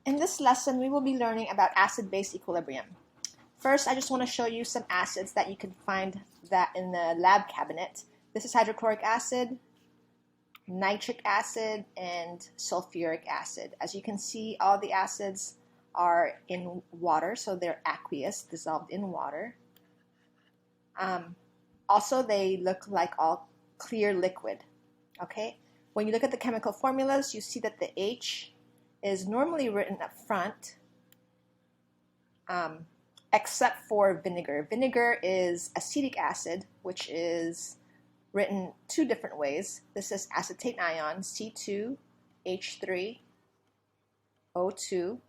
In this lesson, we will be learning about acid-base equilibrium. First, I just want to show you some acids that you can find that in the lab cabinet. This is hydrochloric acid, nitric acid, and sulfuric acid. As you can see, all the acids are in water, so they're aqueous, dissolved in water. Also, they look like all clear liquid. Okay? When you look at the chemical formulas, you see that the H is normally written up front, except for vinegar. Vinegar is acetic acid, which is written two different ways. This is acetate ion, C2H3O2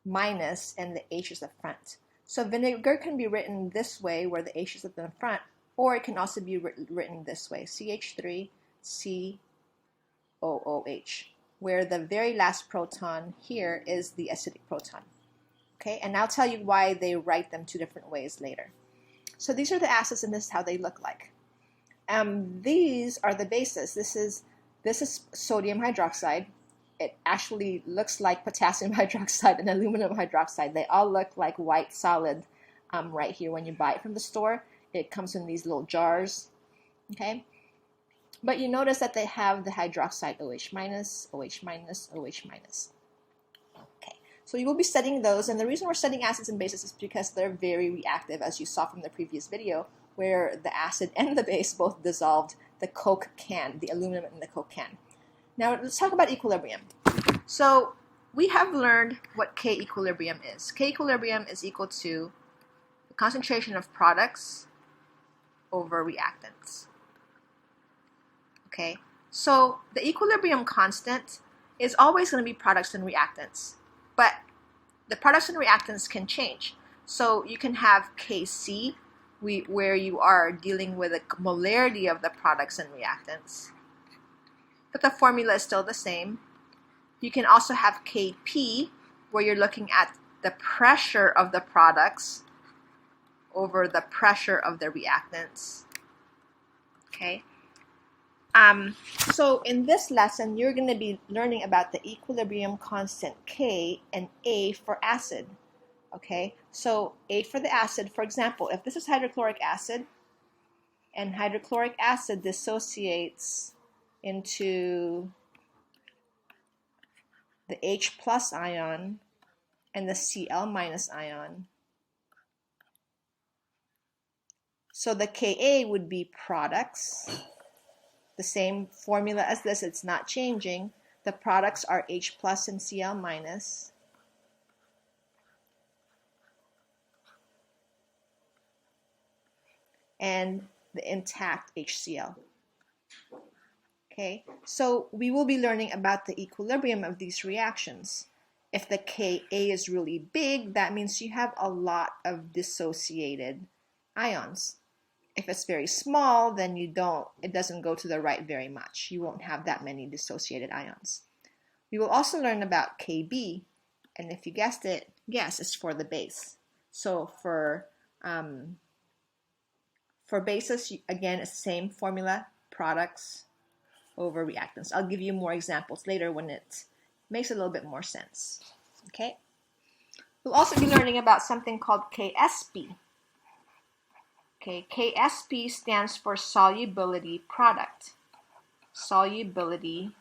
minus, and the H is the front. So vinegar can be written this way, where the H is at the front, or it can also be written this way, CH3COOH, where the very last proton here is the acidic proton. Okay, and I'll tell you why they write them two different ways later. So these are the acids, and this is how they look like. These are the bases. This is sodium hydroxide. It actually looks like potassium hydroxide and aluminum hydroxide. They all look like white solid right here when you buy it from the store. It comes in these little jars. Okay. But you notice that they have the hydroxide OH minus, OH minus, OH minus. Okay, so you will be studying those, and the reason we're studying acids and bases is because they're very reactive, as you saw from the previous video, where the acid and the base both dissolved the Coke can, the aluminum in the Coke can. Now let's talk about equilibrium. So we have learned what K equilibrium is. K equilibrium is equal to the concentration of products over reactants. Okay, so the equilibrium constant is always going to be products and reactants, but the products and reactants can change. So you can have Kc, where you are dealing with a molarity of the products and reactants, but the formula is still the same. You can also have Kp, where you're looking at the pressure of the products over the pressure of the reactants. Okay. So in this lesson, you're going to be learning about the equilibrium constant K and A for acid. Okay, so A for the acid, for example, if this is hydrochloric acid, and hydrochloric acid dissociates into the H plus ion and the Cl minus ion, so the Ka would be products. The same formula as this, it's not changing. The products are H plus and Cl minus. And the intact HCl. Okay, so we will be learning about the equilibrium of these reactions. If the Ka is really big, that means you have a lot of dissociated ions. If it's very small, then it doesn't go to the right very much. You won't have that many dissociated ions. We will also learn about Kb, and if you guessed it, yes, it's for the base. So for bases, again, it's the same formula, products over reactants. I'll give you more examples later when it makes a little bit more sense. Okay? We'll also be learning about something called Ksp. Okay, Ksp stands for solubility product. Solubility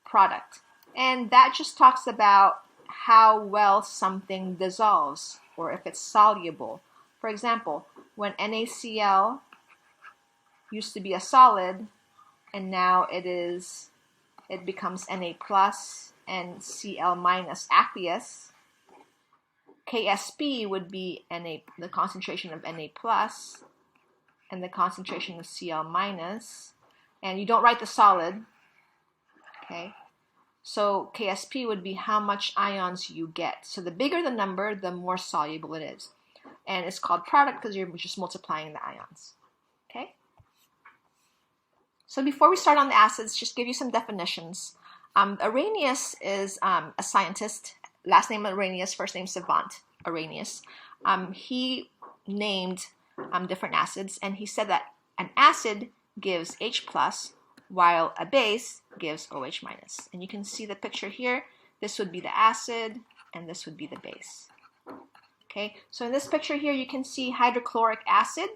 product. And that just talks about how well something dissolves, or if it's soluble. For example, when NaCl used to be a solid, and now it becomes Na plus and Cl minus aqueous, Ksp would be the concentration of Na plus and the concentration of Cl minus, and you don't write the solid, okay? So Ksp would be how much ions you get. So the bigger the number, the more soluble it is. And it's called product because you're just multiplying the ions, okay? So before we start on the acids, just give you some definitions. Arrhenius is a scientist. Last name Arrhenius, first name Savant Arrhenius. He named different acids, and he said that an acid gives H plus while a base gives OH minus. And you can see the picture here. This would be the acid, and this would be the base. Okay, so in this picture here, you can see hydrochloric acid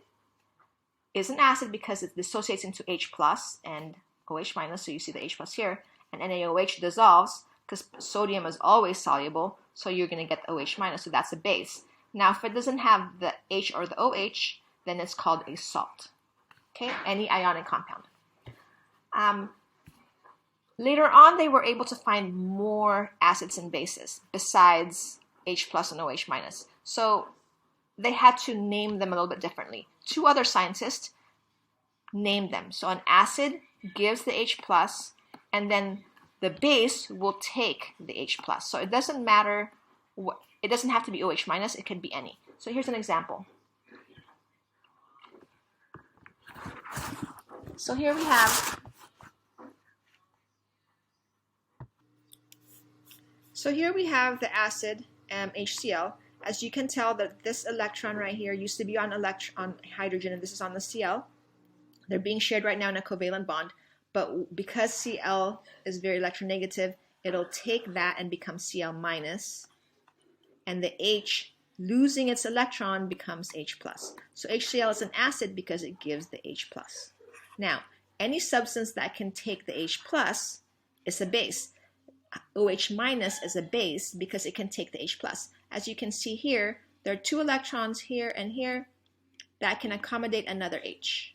is an acid because it dissociates into H plus and OH minus, so you see the H plus here, and NaOH dissolves because sodium is always soluble, so you're going to get the OH minus, so that's a base. Now, if it doesn't have the H or the OH, then it's called a salt. Okay, any ionic compound. Later on, they were able to find more acids and bases besides H plus and OH minus. So they had to name them a little bit differently. Two other scientists named them. So an acid gives the H plus, and then the base will take the H plus. So it doesn't matter what, it doesn't have to be OH minus, it could be any. So here's an example. So here we have the acid HCl. As you can tell that this electron right here used to be on hydrogen, and this is on the Cl. They're being shared right now in a covalent bond, but because Cl is very electronegative, it'll take that and become Cl minus, and the H losing its electron becomes H plus. So HCl is an acid because it gives the H plus. Now, any substance that can take the H plus is a base. OH minus is a base because it can take the H plus. As you can see here, there are two electrons here and here that can accommodate another H.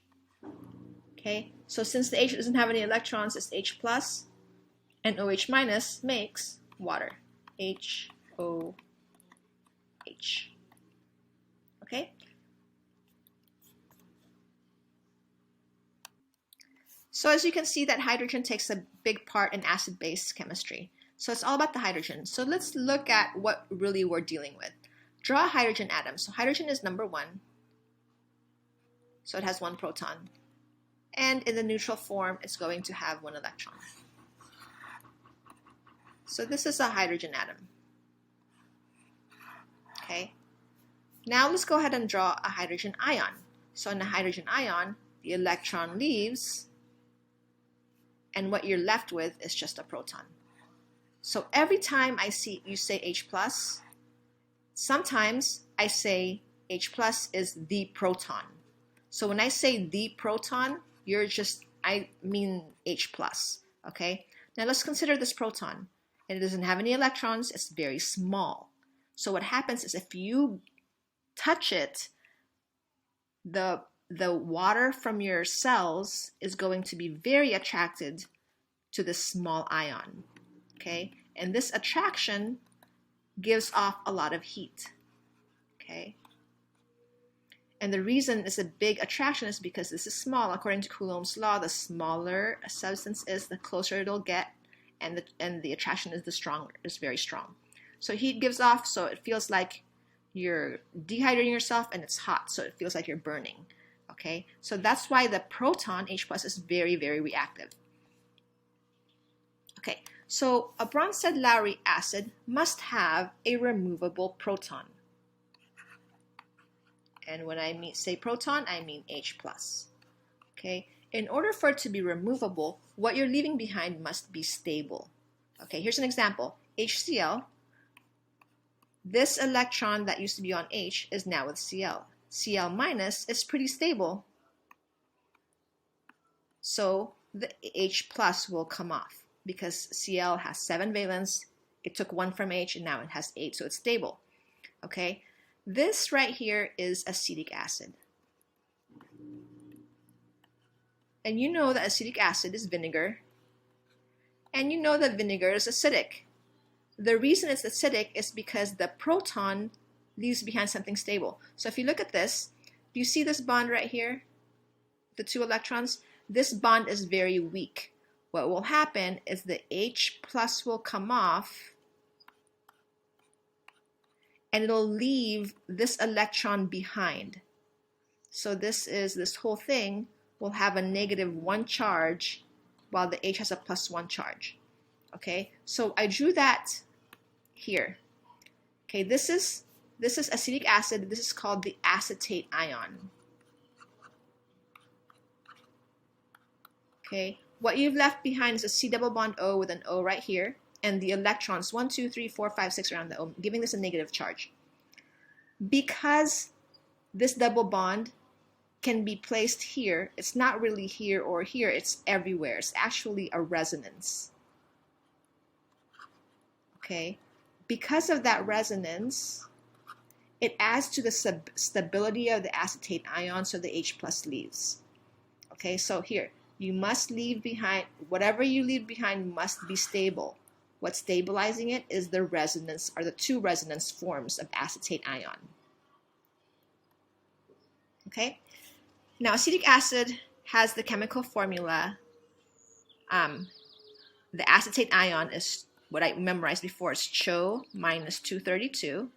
Okay, so since the H doesn't have any electrons, it's H plus, and OH minus makes water. HOH. Okay? So as you can see that hydrogen takes a big part in acid-base chemistry. So it's all about the hydrogen. So let's look at what really we're dealing with. Draw a hydrogen atom. So hydrogen is number 1. So it has 1 proton. And in the neutral form, it's going to have 1 electron. So this is a hydrogen atom. Okay. Now let's go ahead and draw a hydrogen ion. So in a hydrogen ion, the electron leaves, and what you're left with is just a proton. So every time I see you say H plus, sometimes I say H plus is the proton. So when I say the proton, I mean H plus, okay? Now let's consider this proton. And it doesn't have any electrons, it's very small. So what happens is if you touch it, the water from your cells is going to be very attracted to this small ion, okay? And this attraction gives off a lot of heat, okay? And the reason it's a big attraction is because this is small. According to Coulomb's law, the smaller a substance is, the closer it'll get, and the attraction is very strong. So heat gives off, so it feels like you're dehydrating yourself, and it's hot, so it feels like you're burning. Okay, so that's why the proton H plus is very, very reactive. Okay, so a Bronsted-Lowry acid must have a removable proton. And when I say proton, I mean H plus. Okay, in order for it to be removable, what you're leaving behind must be stable. Okay, here's an example. HCl, this electron that used to be on H is now with Cl. Cl minus is pretty stable, so the H plus will come off because Cl has 7 valence. It took 1 from H and now it has 8, so it's stable. Okay, this right here is acetic acid. And you know that acetic acid is vinegar, and you know that vinegar is acidic. The reason it's acidic is because the proton leaves behind something stable. So if you look at this, do you see this bond right here? The 2 electrons? This bond is very weak. What will happen is the H plus will come off, and it'll leave this electron behind. So this whole thing will have a -1 charge while the H has a +1 charge. Okay, so I drew that here. Okay, this is acetic acid. This is called the acetate ion. Okay, What you've left behind is a C double bond O with an O right here, and the electrons 1, 2, 3, 4, 5, 6 around the O, giving this a negative charge. Because this double bond can be placed here, it's not really here or here, it's everywhere. It's actually a resonance. Okay? Because of that resonance, it adds to the stability of the acetate ion, so the H plus leaves. Okay, so here, you must leave behind, whatever you leave behind must be stable. What's stabilizing it is the resonance, or the two resonance forms of acetate ion. Okay, now acetic acid has the chemical formula. The acetate ion is what I memorized before. It's CHO minus 232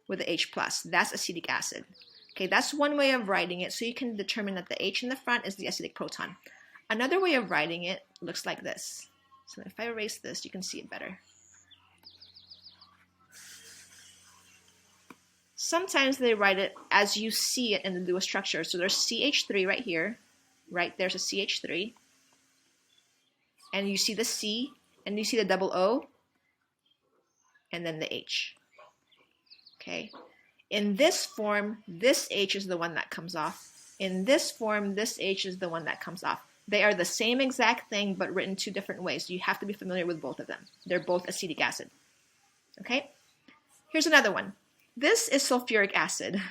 with the H plus. That's acetic acid. Okay, that's one way of writing it, so you can determine that the H in the front is the acidic proton. Another way of writing it looks like this. So if I erase this, you can see it better. Sometimes they write it as you see it in the Lewis structure. So there's CH3 right here, right? There's a CH3. And you see the C, and you see the double O, and then the H. Okay? In this form, this H is the one that comes off. In this form, this H is the one that comes off. They are the same exact thing, but written two different ways. You have to be familiar with both of them. They're both acetic acid. Okay? Here's another one. This is sulfuric acid.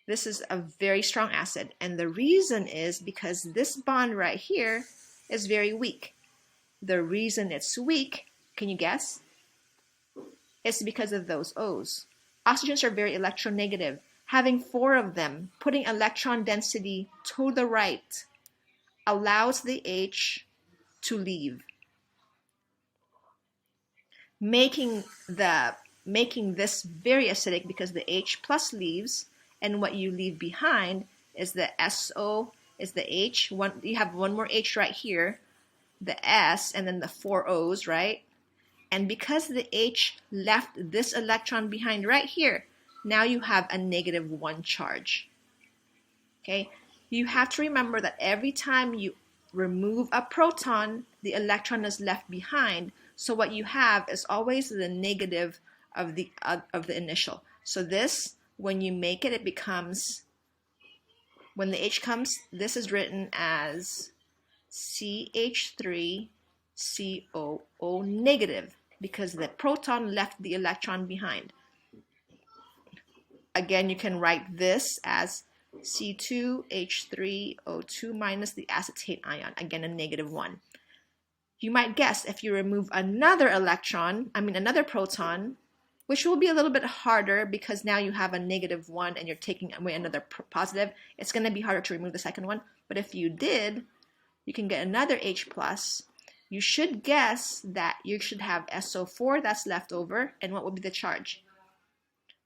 This is a very strong acid, and the reason is because this bond right here is very weak. The reason it's weak, can you guess? It's because of those O's. Oxygens are very electronegative. Having 4 of them, putting electron density to the right, allows the H to leave, making this very acidic because the H plus leaves, and what you leave behind is the SO, is the H. You have one more H right here, the S, and then the 4 O's, right? And because the H left this electron behind right here, now you have a -1 charge. Okay? You have to remember that every time you remove a proton, the electron is left behind. So what you have is always the negative of the initial. So this, when you make it, it becomes, when the H comes, this is written as CH3COO negative because the proton left the electron behind. Again, you can write this as C2H3O2 minus the acetate ion, again a -1. You might guess if you remove another another proton, which will be a little bit harder because now you have a -1 and you're taking away another positive, it's going to be harder to remove the second one. But if you did, you can get another H plus. You should guess that you should have SO4 that's left over, and what will be the charge?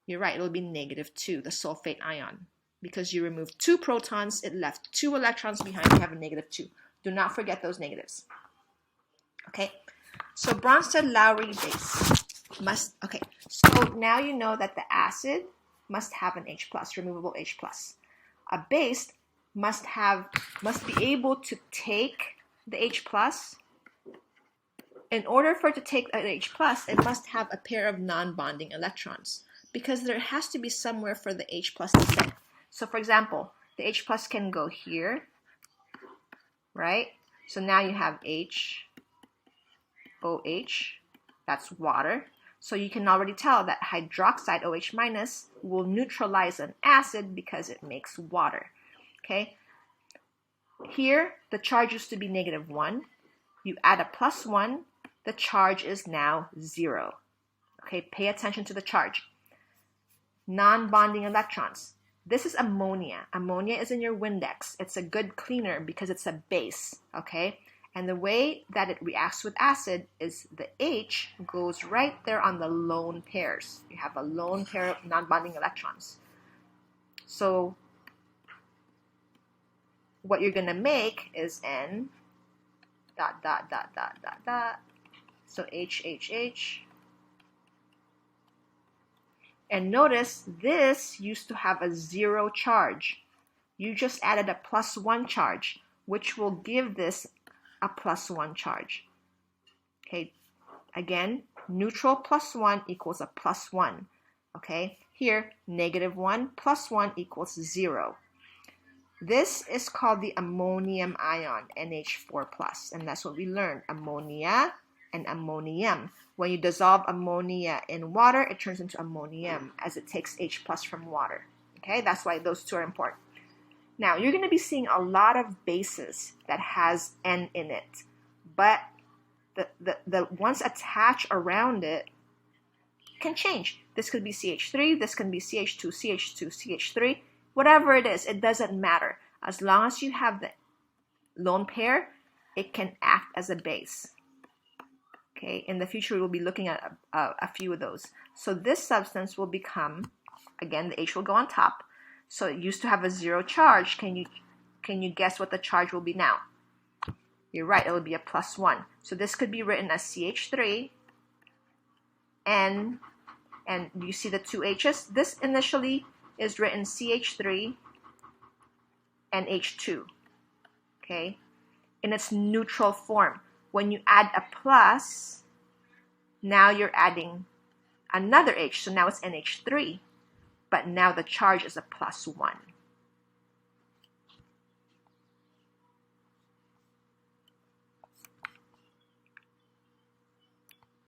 You're right, it'll be -2, the sulfate ion. Because you removed 2 protons, it left 2 electrons behind, you have a -2. Do not forget those negatives. Okay, so Bronsted-Lowry base must, okay, so now you know that the acid must have an H plus, removable H plus. A base must be able to take the H plus. In order for it to take an H plus, it must have a pair of non-bonding electrons because there has to be somewhere for the H plus to sit. So for example, the H plus can go here, right? So now you have HOH, that's water. So you can already tell that hydroxide OH minus will neutralize an acid because it makes water, okay? Here, the charge used to be -1. You add a +1, the charge is now 0. Okay, pay attention to the charge. Non-bonding electrons. This is ammonia. Ammonia is in your Windex. It's a good cleaner because it's a base, okay? And the way that it reacts with acid is the H goes right there on the lone pairs. You have a lone pair of non-bonding electrons. So what you're going to make is N ... So H. And notice this used to have a 0 charge. You just added a +1 charge. which will give this a +1 charge. Okay, again, neutral +1 equals a +1. Okay, here, -1 + 1 equals 0. This is called the ammonium ion, NH4+, and that's what we learned, ammonia and ammonium. When you dissolve ammonia in water, it turns into ammonium as it takes H+ from water. Okay, that's why those two are important. Now, you're going to be seeing a lot of bases that has N in it, but the ones attached around it can change. This could be CH3, this can be CH2, CH2, CH3, whatever it is, it doesn't matter. As long as you have the lone pair, it can act as a base. Okay, in the future, we'll be looking at a few of those. So this substance will become, again, the H will go on top. So it used to have a 0 charge. Can you guess what the charge will be now? You're right, it will be a +1. So this could be written as CH3, N, and you see the two H's? This initially is written CH3 and H2, okay, in its neutral form. When you add a plus, now you're adding another H, so now it's NH3, but now the charge is a +1.